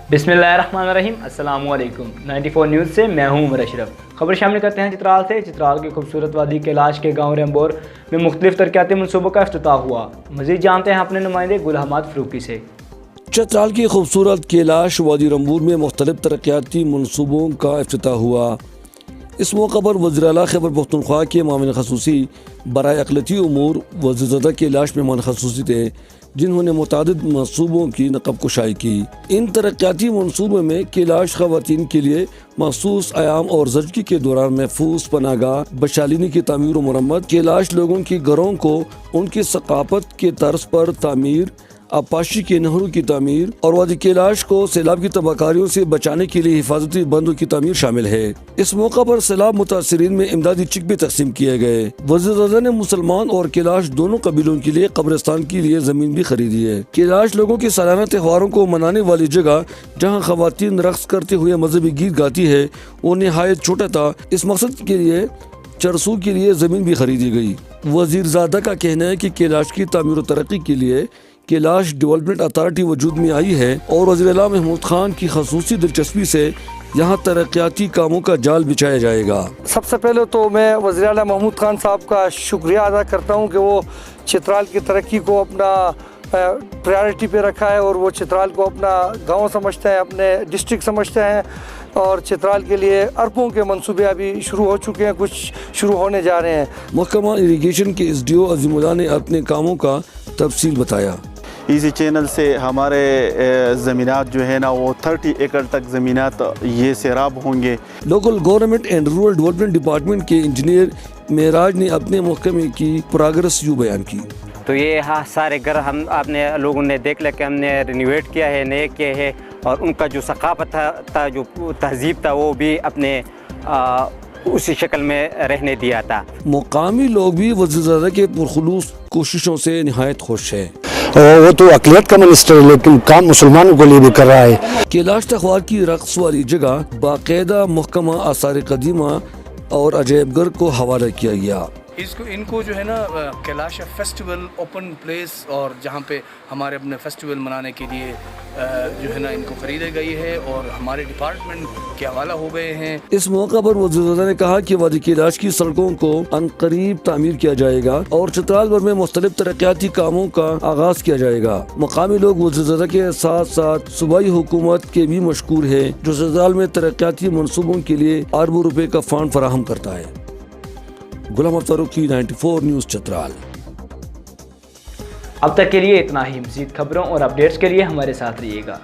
बिस्मिल्लाहिर्रहमानिर्रहीम, अस्सलाम वालेकुम। 94 न्यूज़ से मैं हूं उमर अशरफ। खबर शामिल करते हैं चित्राल से। चित्राल की खूबसूरत वादी कैलाश के गांव रेम्बोर में मुख्तलिफ तरक्याती मनसूबों का इफ्तिताह हुआ। मज़ीद जानते हैं अपने नुमाइंदे गुल अहमद फ़रूकी से। चित्राल की खूबसूरत कैलाश वादी रंबूर में मुख्तलिफ तरक्याती मनसूबों का इफ्तिताह हुआ। इस मौका पर वज़ीर आला खैबर पख्तूनख्वा के मामले खसूसी बराए अक़लियती उमूर वज़ीर कैलाश मेहमान खसूसी थे, जिन्होंने मुतादिद मनसूबों की नक़ब कुशाई की। इन तरक्याती मनसूबों में कैलाश ख़वातीन के लिए मखसूस आयाम और ज़चगी के दौरान महफूज पनागाह बशालिनी की तामीर व मरम्मत, कैलाश लोगों की घरों को उनकी सकाफत के तर्ज पर तामीर, आपाशी के नहरों की तामीर और वादी कैलाश को सैलाब की तबाहकारियों से बचाने के लिए हिफाजती बंदों की तामीर शामिल है। इस मौका पर सैलाब मुतासरीन में इमदादी चिक भी तकसीम किए गए। वज़ीर-ए-आज़म ने मुसलमान और कैलाश दोनों कबीलों के लिए कब्रिस्तान के लिए जमीन भी खरीदी है। कैलाश लोगों के सालाना त्योहारों को मनाने वाली जगह जहाँ ख़वातीन रक्स करते हुए मजहबी गीत गाती है वो निहायत छोटा था। इस मकसद के लिए चरसू के लिए जमीन भी खरीदी गई। वज़ीरज़ादा का कहना है कि कैलाश की तामीर व तरक्की के लिए कैलाश डेवलपमेंट अथॉरिटी वजूद में आई है और वज़ीर आला महमूद खान की खसूसी दिलचस्पी से यहाँ तरक्याती कामों का जाल बिछाया जाएगा। सबसे पहले तो मैं वज़ीर आला महमूद खान साहब का शुक्रिया अदा करता हूँ कि वो चित्राल की तरक्की को अपना प्रायोरिटी पे रखा है और वो चित्राल को अपना गांव समझते हैं, अपने डिस्ट्रिक्ट समझते हैं और चित्राल के लिए अरबों के मंसूबे अभी शुरू हो चुके हैं, कुछ शुरू होने जा रहे हैं। महकमा इरीगेशन के SDO अज़ीमुल्लाह ने अपने कामों का तफसील बताया। इसी चैनल से हमारे ज़मीनात जो है ना वो 30 एकड़ तक ज़मीनात ये सैराब होंगे। Local government and rural development department के इंजीनियर मेराज ने अपने महकमे की प्रोग्रेस यूँ बयान की। तो ये सारे घर हम आपने लोगों ने देख ले कि हमने रिनोवेट किया है, नए किए हैं और उनका जो सकाफत था जो तहजीब था वो भी अपने उसी शक्ल में रहने दिया था। मुकामी लोग भी वज़ीर-ए-आज़म के पुरखुलूस कोशिशों से निहायत खुश है। वो तो अक़लियत का मिनिस्टर है लेकिन काम मुसलमानों के लिए भी कर रहा है। कैलाश तख्वार की रक़्स वाली जगह बाकायदा महकमा आसार कदीमा और अजैबघर को हवाला किया गया। इनको जो है ना कैलाश फेस्टिवल ओपन प्लेस और जहाँ पे हमारे अपने फेस्टिवल मनाने के लिए जो है ना इनको खरीदी गई है और हमारे डिपार्टमेंट के हवाला हो गए हैं। इस मौका पर वज़ीर-ए-आज़म ने कहा कि वादी कैलाश की सड़कों को अनकरीब तामीर किया जाएगा और चित्राल भर में मुख्तलिफ तरक्याती कामों का आगाज किया जाएगा। मकामी लोग वज़ीर-ए-आज़म के साथ साथ सूबाई हुकूमत के भी मशकूर है जो चित्राल में तरक्याती मनसूबों के लिए अरबों रुपए का फंड फराहम करता है। गुल अहमद फ़रूकी, 94 न्यूज़ चित्राल। अब तक के लिए इतना ही। मज़ीद खबरों और अपडेट्स के लिए हमारे साथ रहिएगा।